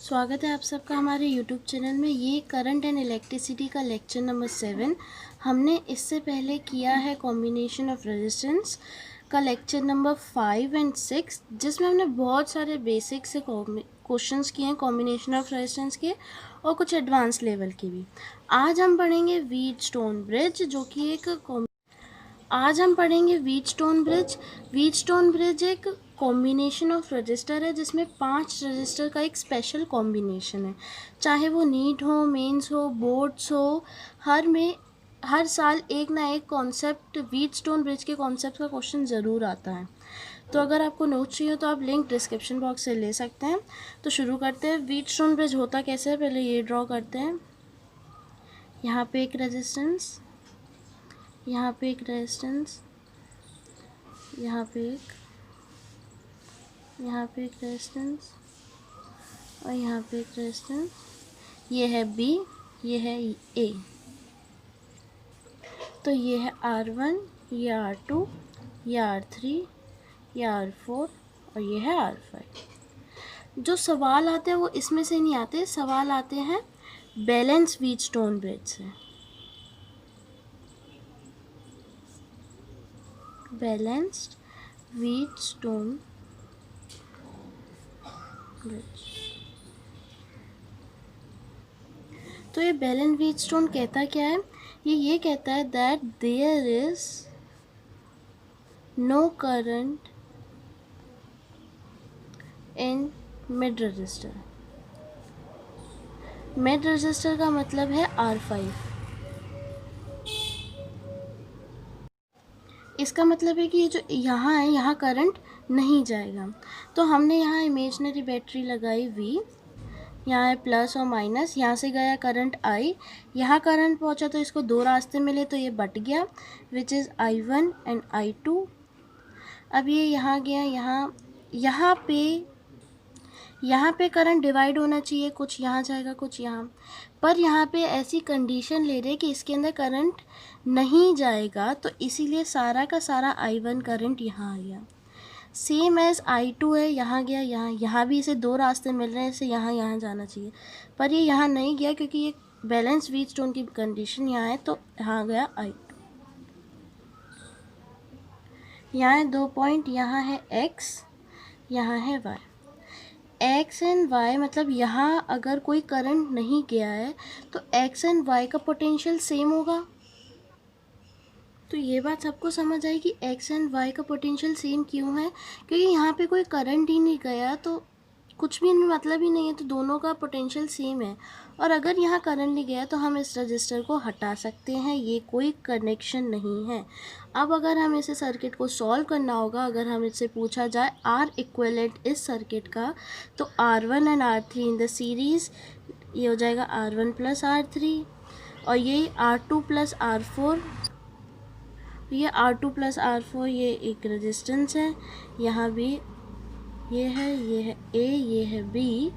स्वागत है आप सबका हमारे YouTube चैनल में। ये करंट एंड इलेक्ट्रिसिटी का लेक्चर नंबर 7 हमने इससे पहले किया है कॉम्बिनेशन ऑफ रेजिस्टेंस का लेक्चर नंबर 5 एंड 6, जिसमें हमने बहुत सारे बेसिक से क्वेश्चंस किए हैं कॉम्बिनेशन ऑफ रेजिस्टेंस के और कुछ एडवांस लेवल के भी। आज हम पढ़ेंगे व्हीटस्टोन ब्रिज, जो कि व्हीटस्टोन ब्रिज एक कॉम्बिनेशन ऑफ रजिस्टर है, जिसमें 5 रजिस्टर का एक स्पेशल कॉम्बिनेशन है। चाहे वो नीट हो, मेंस हो, बोर्ड्स हो, हर साल एक ना एक कॉन्सेप्ट व्हीटस्टोन ब्रिज के कॉन्सेप्ट का क्वेश्चन ज़रूर आता है। तो अगर आपको नोट चाहिए तो आप लिंक डिस्क्रिप्शन बॉक्स से ले सकते हैं। तो शुरू करते हैं। व्हीटस्टोन ब्रिज होता कैसे है, पहले ये ड्रॉ करते हैं। यहाँ पे एक रेजिस्टेंस, यहाँ पे एक रेजिस्टेंस, यहाँ पे एक रेजिस्टेंस और यहाँ पे एक रेजिस्टेंस। ये है B, ये है A। तो ये है R1, ये R2, ये R3, ये R4 और ये है R5। जो सवाल आते हैं वो इसमें से नहीं आते, सवाल आते हैं बैलेंस व्हीटस्टोन ब्रिज से। Balanced Wheatstone bridge. तो ये बैलेंस व्हीटस्टोन कहता क्या है? ये कहता है that there is no current in mid register. Mid register का मतलब है R5। इसका मतलब है कि ये जो यहाँ है, यहाँ करंट नहीं जाएगा। तो हमने यहाँ इमेजिनरी बैटरी लगाई V, यहाँ है प्लस और माइनस, यहाँ से गया करंट I, यहाँ करंट पहुँचा तो इसको दो रास्ते मिले तो ये बट गया, which is I1 and I2। अब ये यहाँ गया, यहाँ पे करंट डिवाइड होना चाहिए, कुछ यहाँ जाएगा कुछ यहाँ, पर यहाँ पे ऐसी कंडीशन ले रहे कि इसके अंदर करंट नहीं जाएगा, तो इसीलिए सारा का सारा I1 करंट यहाँ आ गया। सेम एज I2 है, यहाँ गया, यहाँ भी इसे दो रास्ते मिल रहे हैं, इसे यहाँ जाना चाहिए, पर ये यहाँ नहीं गया क्योंकि ये बैलेंस व्हीटस्टोन की कंडीशन यहाँ है, तो यहाँ गया I2। यहाँ है 2 पॉइंट, यहाँ है X, यहाँ है Y। X एंड Y मतलब यहाँ अगर कोई करंट नहीं गया है तो X एंड Y का पोटेंशियल सेम होगा। तो ये बात सबको समझ आई कि X एंड Y का पोटेंशियल सेम क्यों है, क्योंकि यहाँ पे कोई करंट ही नहीं गया तो कुछ भी इनमें मतलब ही नहीं है, तो दोनों का पोटेंशियल सेम है। और अगर यहाँ करंट नहीं गया तो हम इस रजिस्टर को हटा सकते हैं, ये कोई कनेक्शन नहीं है। अब अगर हमें इसे सर्किट को सॉल्व करना होगा, अगर हम इससे पूछा जाए R इक्विवेलेंट इस सर्किट का, तो R1 and R3 in the series, ये हो जाएगा R1 प्लस R3 और ये R2 प्लस R4, ये R2 प्लस R4, ये एक रेजिस्टेंस है। यहाँ भी ये है A, ये है B,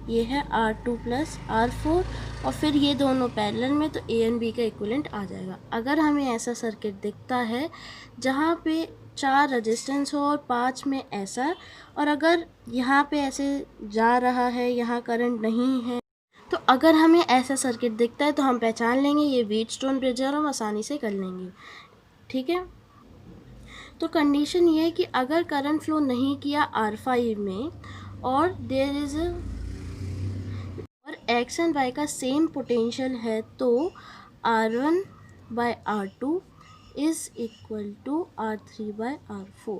ये है R2 प्लस R4 और फिर ये दोनों पैरेलल में, तो A एंड B का इक्विवेलेंट आ जाएगा। अगर हमें ऐसा सर्किट दिखता है जहाँ पे 4 रेजिस्टेंस हो और 5 में ऐसा, और अगर यहाँ पे ऐसे जा रहा है, यहाँ करंट नहीं है, तो अगर हमें ऐसा सर्किट दिखता है तो हम पहचान लेंगे ये व्हीटस्टोन ब्रिज है और हम आसानी से कर लेंगे। ठीक है, तो कंडीशन ये है कि अगर करंट फ्लो नहीं किया R5 में और देयर इज और X एंड Y का सेम पोटेंशियल है, तो R1 by R2 is equal to R3 by R4।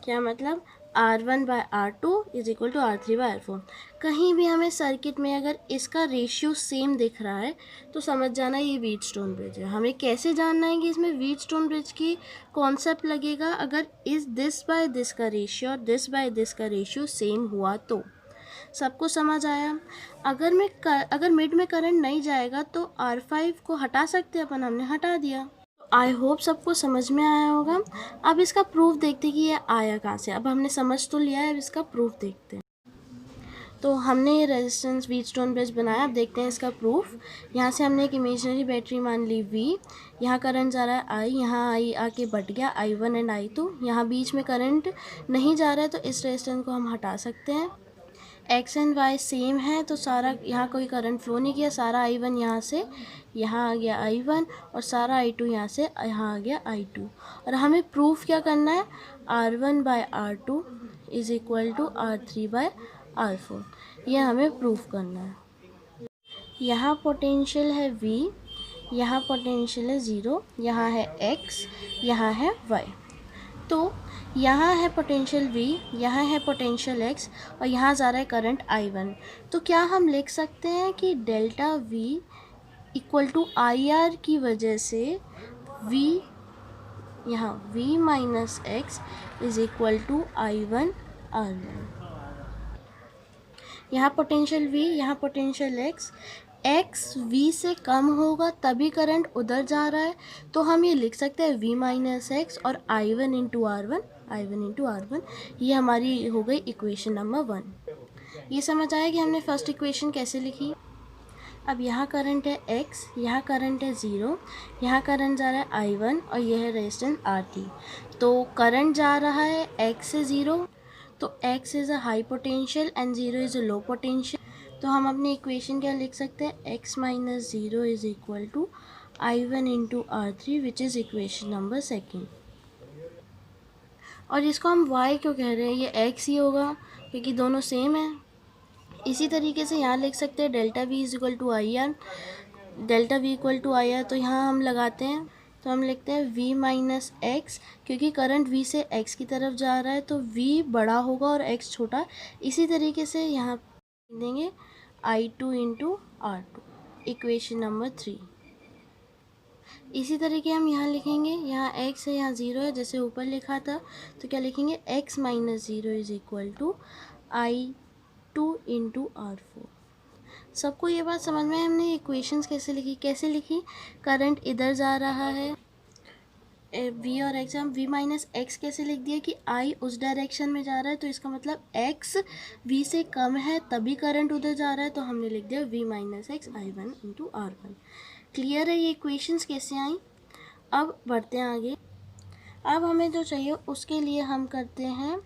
क्या मतलब? R1 by R2 is equal to R3 by R4। कहीं भी हमें सर्किट में अगर इसका रेशियो सेम दिख रहा है तो समझ जाना ये व्हीटस्टोन ब्रिज है। हमें कैसे जानना है कि इसमें व्हीटस्टोन ब्रिज की कॉन्सेप्ट लगेगा? अगर इस दिस बाय दिस का रेशियो और दिस बाय दिस का रेशियो सेम हुआ तो। सबको समझ आया? अगर मिड में करंट नहीं जाएगा तो R5 को हटा सकते हैं अपन, हमने हटा दिया। आई होप सबको समझ में आया होगा। अब इसका प्रूफ देखते हैं कि ये आया कहाँ से। अब हमने समझ तो लिया है, अब इसका प्रूफ देखते हैं। तो हमने ये रेजिस्टेंस व्हीटस्टोन ब्रिज बनाया। अब देखते हैं इसका प्रूफ। यहाँ से हमने एक इमेजिनरी बैटरी मान ली V, यहाँ करंट जा रहा है I, यहाँ I आके बट गया I1 एंड I2, यहाँ बीच में करंट नहीं जा रहा है तो इस रेजिस्टेंस को हम हटा सकते हैं। X एंड Y सेम है तो सारा यहाँ कोई करंट फ्लो नहीं किया, सारा I1 यहाँ से यहाँ आ गया I1 और सारा I2 यहाँ से यहाँ आ गया I2। और हमें प्रूफ क्या करना है, R1/R2 is equal to R3/R4, ये हमें प्रूफ करना है। यहाँ पोटेंशियल है V, यहाँ पोटेंशियल है 0, यहाँ है X, यहाँ है Y। तो यहाँ है पोटेंशियल V, यहाँ है पोटेंशियल X और यहाँ जा रहा है करंट I1। तो क्या हम लिख सकते हैं कि delta V equal to IR की वजह से V, यहाँ V minus X is equal to I1 R1। यहाँ पोटेंशियल V, यहाँ पोटेंशियल X V से कम होगा तभी करंट उधर जा रहा है, तो हम ये लिख सकते हैं V माइनस X और I1 इंटू R1, ये हमारी हो गई इक्वेशन नंबर 1। ये समझ आया कि हमने फर्स्ट इक्वेशन कैसे लिखी। अब यहाँ करंट है X, यहाँ करंट है 0, यहाँ करंट जा रहा है I1 और यह है रेजिस्टेंस R3। तो करंट जा रहा है X से 0, तो X is a high potential and 0 is a low potential. तो हम अपनी इक्वेशन क्या लिख सकते हैं, X minus 0 is equal to I1 into R3 which is equation number 2। और इसको हम Y क्यों कह रहे हैं, ये X ही होगा क्योंकि दोनों सेम है। इसी तरीके से यहाँ लिख सकते हैं delta V is equal to IR, delta V equal to IR। तो यहाँ हम लगाते हैं, तो हम लिखते हैं V माइनस X, क्योंकि करंट V से X की तरफ जा रहा है तो V बड़ा होगा और X छोटा। इसी तरीके से यहाँ देंगे I2 into R2, equation number 3। इसी तरीके हम यहाँ लिखेंगे, यहाँ X है, यहाँ 0 है, जैसे ऊपर लिखा था। तो क्या लिखेंगे, X minus 0 is equal to I2 into R4। सबको ये बात समझ में है हमने इक्वेशंस कैसे लिखी, करंट इधर जा रहा है V और X, हम V माइनस X कैसे लिख दिया कि I उस डायरेक्शन में जा रहा है, तो इसका मतलब X V से कम है तभी करंट उधर जा रहा है, तो हमने लिख दिया V minus X I1 into R1। Clear है ये इक्वेशंस कैसे आई। अब बढ़ते हैं आगे। अब हमें जो चाहिए उसके लिए हम करते हैं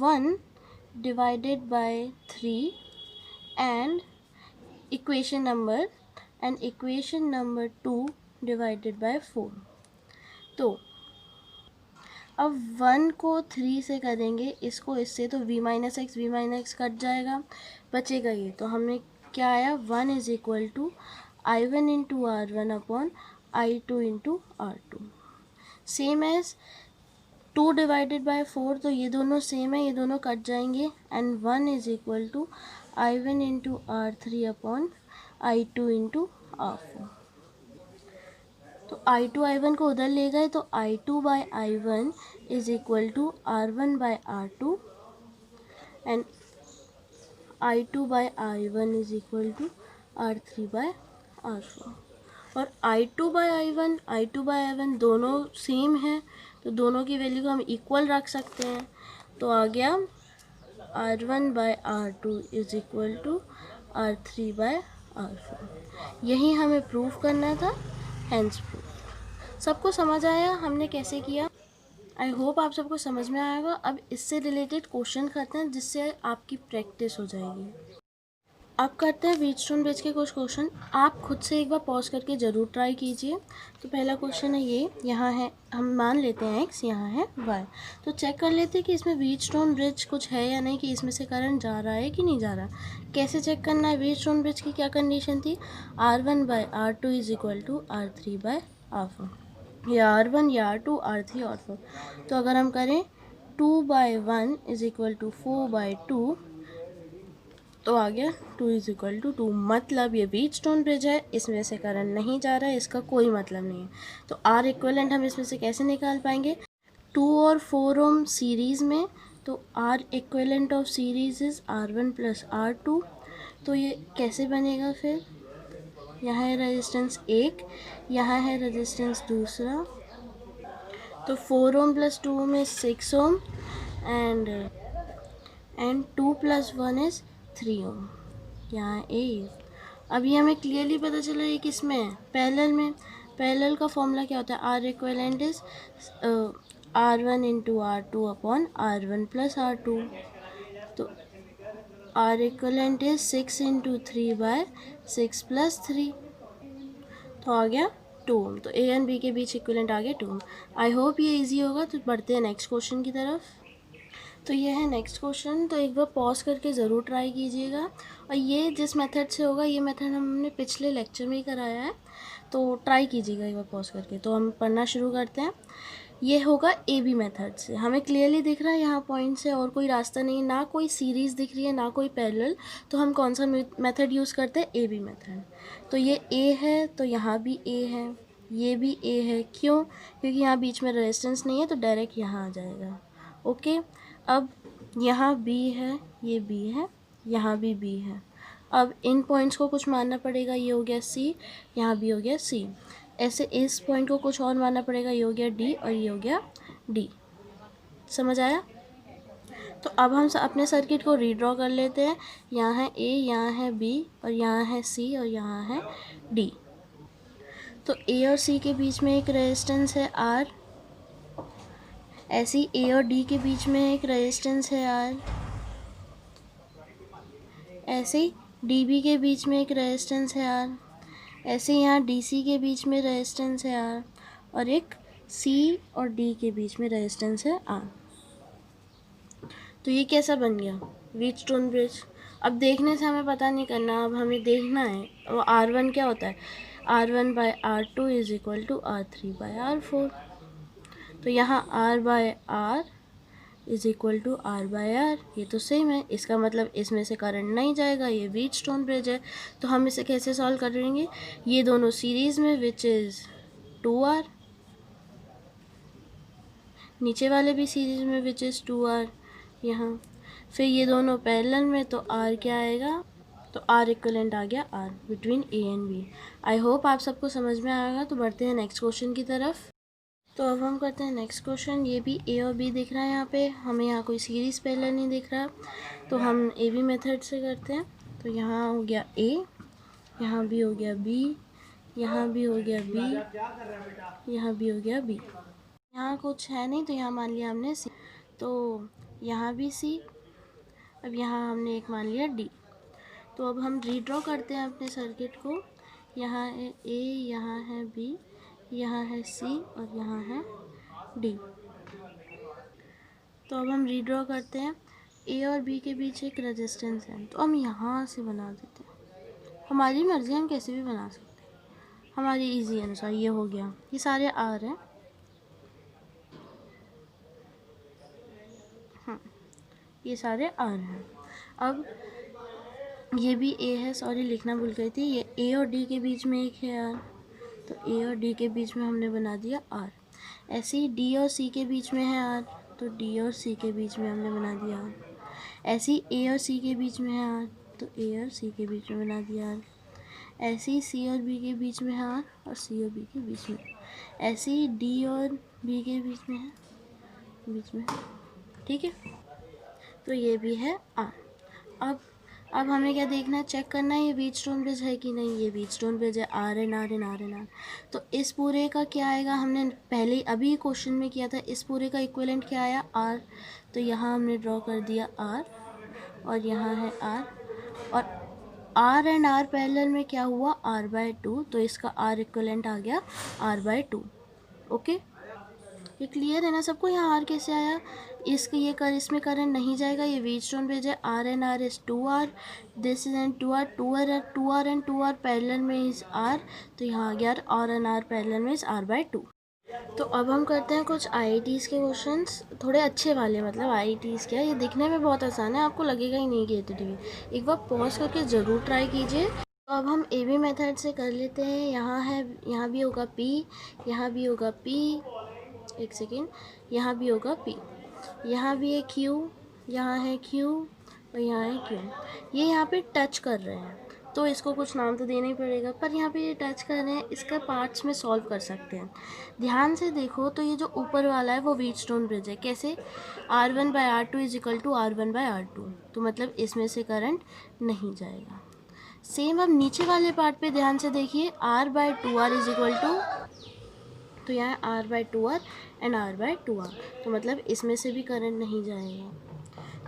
1 divided by 3 and equation number 2 divided by 4। तो अब 1 को 3 से करेंगे, इसको इससे, तो V माइनस एक्स कट जाएगा, बचेगा ये। तो हमने क्या आया, 1 is equal to I1 into R1 upon I2 into R2। Same as 2 divided by 4, तो ये दोनों सेम है, ये दोनों कट जाएंगे and 1 is equal to I1 into R3 upon I2 into R4। तो I2 I1 को उधर ले गए, तो I2 by I1 is equal to R1 by R2 and I2 by I1 is equal to R3 by R4। और I2 by I1 दोनों same है, तो दोनों की वैल्यू को हम इक्वल रख सकते हैं। तो आ गया R1 by R2 is equal to R3 by R4। यही हमें प्रूफ करना था, हैंस प्रूफ। सबको समझ आया हमने कैसे किया। आई होप आप सबको समझ में आएगा। अब इससे रिलेटेड क्वेश्चन करते हैं जिससे आपकी प्रैक्टिस हो जाएगी। अब करते हैं व्हीटस्टोन ब्रिज के कुछ क्वेश्चन। आप खुद से एक बार पॉज करके ज़रूर ट्राई कीजिए। तो पहला क्वेश्चन है ये, यहाँ है, हम मान लेते हैं X, यहाँ है Y। तो चेक कर लेते हैं कि इसमें व्हीटस्टोन ब्रिज कुछ है या नहीं, कि इसमें से करंट जा रहा है कि नहीं जा रहा। कैसे चेक करना है, व्हीटस्टोन ब्रिज की क्या कंडीशन थी, R1 by R2 is equal to R3 by R4, या R1 या R2 R3 R4। तो अगर हम करें 2/1 इज़ इक्वल टू 4/2, तो आ गया 2 इज़ इक्वल टू 2। मतलब ये व्हीटस्टोन ब्रिज है, इसमें से करंट नहीं जा रहा है, इसका कोई मतलब नहीं है। तो R इक्वलेंट हम इसमें से कैसे निकाल पाएंगे, 2 और 4 ओम सीरीज़ में, तो R equivalent of series is R1 plus R2। तो ये कैसे बनेगा फिर, यहाँ है रेजिस्टेंस 1, यहाँ है रेजिस्टेंस दूसरा, तो 4 ओम प्लस 2 में 6 ओम एंड 2 प्लस 1 इज़ 3 ओम, यहाँ ए। अभी हमें क्लियरली पता चला ये किस में है, पैरेलल में। पैरेलल का फॉर्मूला क्या होता है, R equivalent is R1 into R2 upon R1 plus R2। तो R equivalent is 6 into 3/6 plus 3, तो आ गया 2 ओम। तो ए एंड बी के बीच इक्विवेलेंट आ गया 2 ओम। आई होप ये इजी होगा। तो बढ़ते हैं नेक्स्ट क्वेश्चन की तरफ। तो ये है नेक्स्ट क्वेश्चन। तो एक बार पॉज करके ज़रूर ट्राई कीजिएगा। और ये जिस मेथड से होगा, ये मेथड हमने पिछले लेक्चर में ही कराया है, तो ट्राई कीजिएगा एक बार पॉज करके। तो हम पढ़ना शुरू करते हैं। ये होगा ए बी मेथड से। हमें क्लियरली दिख रहा है यहाँ पॉइंट से, और कोई रास्ता नहीं, ना कोई सीरीज़ दिख रही है ना कोई पैरेलल। तो हम कौन सा मेथड यूज़ करते हैं, ए बी मेथड। तो ये ए है तो यहाँ भी ए है, ये भी ए है। क्यों? क्योंकि यहाँ बीच में रेजिस्टेंस नहीं है, तो डायरेक्ट यहाँ आ जाएगा। ओके, अब यहाँ बी है, ये बी है, यहाँ भी बी है। अब इन पॉइंट्स को कुछ मानना पड़ेगा, ये हो गया सी, यहाँ भी हो गया सी। ऐसे इस पॉइंट को कुछ और मानना पड़ेगा, ये हो गया डी और ये हो गया डी। समझ आया? तो अब हम अपने सर्किट को रीड्रॉ कर लेते हैं। यहाँ है ए, यहाँ है बी, और यहाँ है सी, और यहाँ है डी। तो ए और सी के बीच में एक रेजिस्टेंस है आर, ऐसे ही ए और डी के बीच में एक रेजिस्टेंस है आर, ऐसे ही डी बी के बीच में एक रेजिस्टेंस है आर, ऐसे यहाँ डी सी के बीच में रेजिस्टेंस है आर, और एक सी और डी के बीच में रेजिस्टेंस है आर। तो ये कैसा बन गया, व्हीटस्टोन ब्रिज। अब देखने से हमें पता नहीं करना, अब हमें देखना है वो R1 क्या होता है, R1/R2 is equal to R3/R4। तो यहाँ R/R is equal to R/R, ये तो सेम है। इसका मतलब इसमें से करंट नहीं जाएगा, ये व्हीटस्टोन ब्रिज है। तो हम इसे कैसे सॉल्व करेंगे, ये दोनों सीरीज़ में विच इज़ 2R, नीचे वाले भी सीरीज़ में विच इज़ 2R यहाँ, फिर ये दोनों पैरेलल में, तो R क्या आएगा, तो R इक्विवेलेंट आ गया R between A and B. I hope आप सबको समझ में आएगा। तो बढ़ते हैं नेक्स्ट क्वेश्चन की तरफ। तो अब हम करते हैं नेक्स्ट क्वेश्चन। ये भी ए और बी दिख रहा है यहाँ पे, हमें यहाँ कोई सीरीज़ पैरेलल नहीं दिख रहा, तो हम ए बी मेथड से करते हैं। तो यहाँ हो गया ए, यहाँ भी हो गया बी, यहाँ भी हो गया बी, यहाँ भी हो गया बी। यहाँ कुछ है नहीं, तो यहाँ मान लिया हमने सी, तो यहाँ भी सी। अब यहाँ हमने एक मान लिया डी। तो अब हम रीड्रॉ करते हैं अपने सर्किट को। यहाँ है ए, यहाँ है बी, यहाँ है सी, और यहाँ है डी। तो अब हम रीड्रॉ करते हैं। ए और बी के बीच एक रेजिस्टेंस है, तो हम यहाँ से बना देते हैं। हमारी मर्ज़ी, हम कैसे भी बना सकते हैं हमारी इजी अनुसार। ये हो गया, ये सारे आर हैं। ये सारे आर हैं। अब ये भी ए है, सॉरी लिखना भूल गई थी, ये ए और डी के बीच में एक है आर, तो ए और डी के बीच में हमने बना दिया आर। ऐसे ही डी और सी के बीच में है आर, तो डी और सी के बीच में हमने बना दिया आर। ऐसे ही ए और सी के बीच में है आर, तो ए और सी के बीच में बना दिया आर। ऐसे ही सी और बी के बीच में है आर, और सी और बी के बीच में। ऐसे ही डी और बी के बीच में है, ठीक है। तो ये भी है आर। अब हमें क्या देखना है, चेक करना है ये व्हीटस्टोन ब्रिज है कि नहीं। ये व्हीटस्टोन ब्रिज है, R and R and R and R. तो इस पूरे का क्या आएगा, हमने पहले अभी क्वेश्चन में किया था, इस पूरे का इक्विवेलेंट क्या आया, आर। तो यहाँ हमने ड्रॉ कर दिया आर, और यहाँ है आर, और आर एंड आर पैरेलल में क्या हुआ, R/2। तो इसका आर इक्विवेलेंट आ गया R/2। ओके, ये क्लियर है ना सबको। यहाँ आर कैसे आया, इसमें करंट नहीं जाएगा, ये व्हीटस्टोन ब्रिज है। R and R is 2R, this is and 2R, 2R and 2R parallel में इज आर। तो यहाँ आ गया आर एंड आर पैरेलल में इज R/2। तो अब हम करते हैं कुछ IITs के क्वेश्चंस, थोड़े अच्छे वाले, मतलब IITs क्या, ये दिखने में बहुत आसान है, आपको लगेगा ही नहीं कि ये एक बार पॉज करके ज़रूर ट्राई कीजिए। तो अब हम ए बी मेथड से कर लेते हैं। यहाँ भी होगा P, यहाँ भी होगा P, एक सेकेंड, यहाँ भी होगा P, यहाँ भी है Q, यहाँ है Q, और यहाँ है Q। ये यहाँ पे टच कर रहे हैं, तो इसको कुछ नाम तो देना ही पड़ेगा, पर यहाँ पे ये टच कर रहे हैं, इसका पार्ट्स में सॉल्व कर सकते हैं। ध्यान से देखो तो ये जो ऊपर वाला है वो व्हीटस्टोन ब्रिज है। कैसे? R1/R2 is equal to R1/R2, तो मतलब इसमें से करंट नहीं जाएगा। सेम अब नीचे वाले पार्ट पे ध्यान से देखिए, R/2R इज इक्वल टू, तो यहाँ R/2R एंड R/2R, तो मतलब इसमें से भी करंट नहीं जाएगा।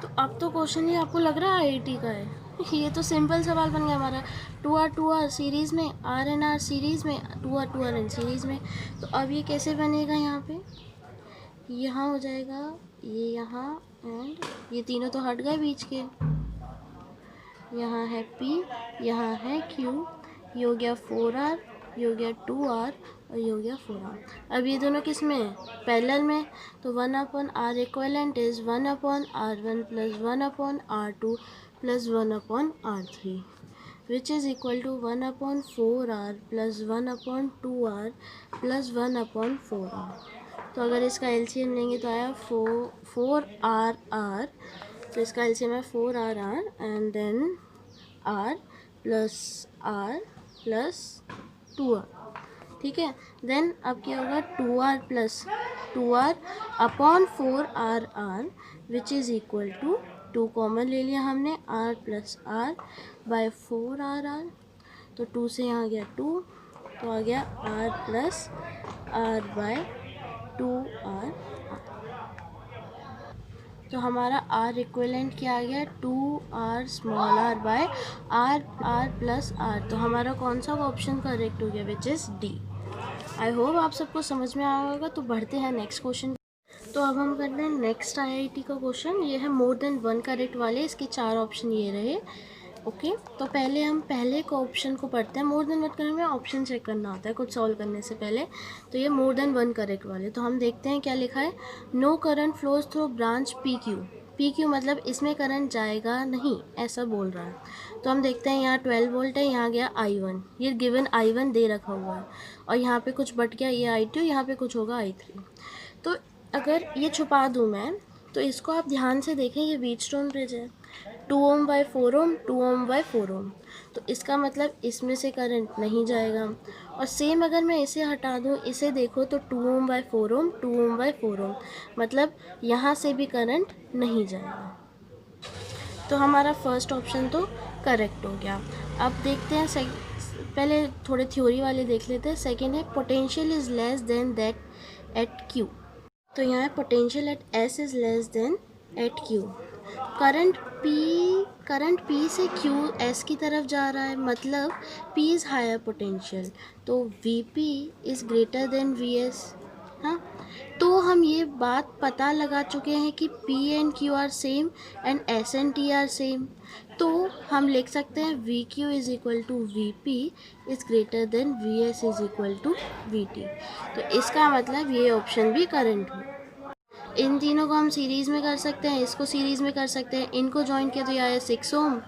तो अब तो क्वेश्चन ये आपको लग रहा है IIT का है, ये तो सिंपल सवाल बन गया हमारा। 2R सीरीज़ में, R सीरीज़ में, 2R सीरीज़ में। तो अब ये कैसे बनेगा? यहाँ पे यहाँ हो जाएगा ये, यहाँ एंड ये तीनों तो हट गए बीच के, यहाँ है P, यहाँ है Q, ये हो गया 4R, ये हो गया 2R और ये हो गया 4R। अब ये दोनों किस में? पैरेलल में, तो 1/R equivalent is 1/R1 plus 1/R2 plus 1/R3 which is equal to 1/4R plus 1/2R plus 1/4R। तो अगर इसका LCM लेंगे तो आया 4RR, तो इसका LCM है 4RR and then R plus 2R, ठीक है। देन अब क्या होगा? 2R plus 2R upon 4RR which is equal to, 2 common ले लिया हमने, R plus R bye 4RR, तो 2 से यहाँ गया 2, तो आ गया R plus R bye 2R। तो हमारा R इक्वलेंट क्या आ गया? 2R small r by R plus R। तो हमारा कौन सा ऑप्शन करेक्ट हो गया? Which is D। I hope आप सबको समझ में आया होगा। तो बढ़ते हैं नेक्स्ट क्वेश्चन। तो अब हम करते हैं नेक्स्ट IIT का क्वेश्चन। ये है मोर देन 1 करेक्ट वाले, इसके 4 ऑप्शन ये रहे। ओके, तो पहले हम पहले को ऑप्शन को पढ़ते हैं। मोर देन 1 करने में ऑप्शन चेक करना होता है कुछ सॉल्व करने से पहले। तो ये मोर देन 1 करेक्ट वाले, तो हम देखते हैं क्या लिखा है। No current flows through branch PQ मतलब इसमें करंट जाएगा नहीं, ऐसा बोल रहा है। तो हम देखते हैं, यहाँ 12 वोल्ट है, यहाँ गया I1, ये गिवन I1 दे रखा हुआ है, और यहाँ पे कुछ बट गया, ये I2, यहाँ पे कुछ होगा I3। तो अगर ये छुपा दूँ मैं, तो इसको आप ध्यान से देखें, ये व्हीटस्टोन ब्रिज है, 2 ओम बाई 4 ओम, 2 ओम बाई 4 ओम, तो इसका मतलब इसमें से करंट नहीं जाएगा। और सेम अगर मैं इसे हटा दूँ, इसे देखो तो 2 ओम बाई 4 ओम, 2 ओम बाई 4 ओम, मतलब यहाँ से भी करंट नहीं जाएगा। तो हमारा फर्स्ट ऑप्शन तो करेक्ट हो गया। अब देखते हैं पहले थोड़े थ्योरी वाले देख लेते हैं। सेकेंड है potential is less than that at Q। तो यहाँ है potential at S is less than at Q। Current P से Q S की तरफ जा रहा है, मतलब P इज़ हायर पोटेंशियल, तो VP is greater than VS। हाँ, तो हम ये बात पता लगा चुके हैं कि P and Q are same and S and T are same, तो हम लिख सकते हैं VQ is equal to VP is greater than VS is equal to VT। तो इसका मतलब ये ऑप्शन भी करेक्ट हो। इन तीनों को हम सीरीज़ में कर सकते हैं, इसको सीरीज़ में कर सकते हैं, इनको जॉइन किया तो यहाँ है 6 ओम,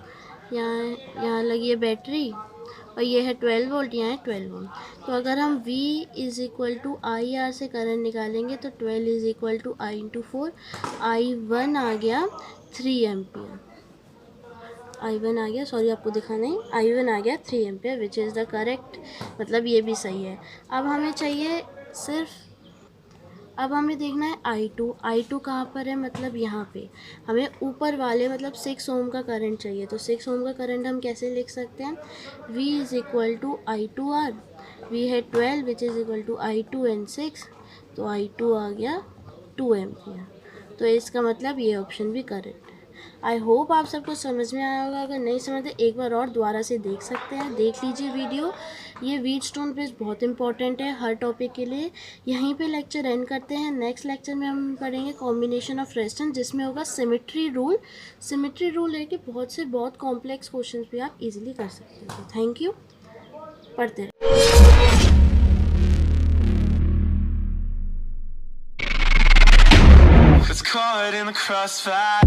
यहाँ लगी है बैटरी, और ये है 12 वोल्ट, यहाँ है 12 ओम। तो अगर हम V is equal to IR से करंट निकालेंगे तो 12 is equal to I into 4, I1 आ गया 3 एम्पियर, I1 आ गया, सॉरी आपको दिखाना है, I1 आ गया 3 ampere which is the correct, मतलब ये भी सही है। अब हमें चाहिए अब हमें देखना है I2 कहाँ पर है, मतलब यहाँ पे हमें ऊपर वाले मतलब 6 ओम का करंट चाहिए। तो 6 ओम का करंट हम कैसे लिख सकते हैं? V is equal to I2R, V है 12 which is equal to I2 and 6, तो I2 आ गया 2 एम्पियर। तो इसका मतलब ये ऑप्शन भी करेक्ट है। आई होप आप सबको समझ में आया होगा। अगर नहीं समझते एक बार और दोबारा से देख सकते हैं, देख लीजिए वीडियो। ये व्हीटस्टोन ब्रिज बहुत इंपॉर्टेंट है हर टॉपिक के लिए। यहीं पे लेक्चर एंड करते हैं। नेक्स्ट लेक्चर में हम पढ़ेंगे कॉम्बिनेशन ऑफ रेजिस्टेंस, जिसमें होगा सिमेट्री रूल। सिमेट्री रूल है कि बहुत कॉम्प्लेक्स क्वेश्चन भी आप इजीली कर सकते हैं। थैंक यू, पढ़ते रहे। Caught in the crossfire.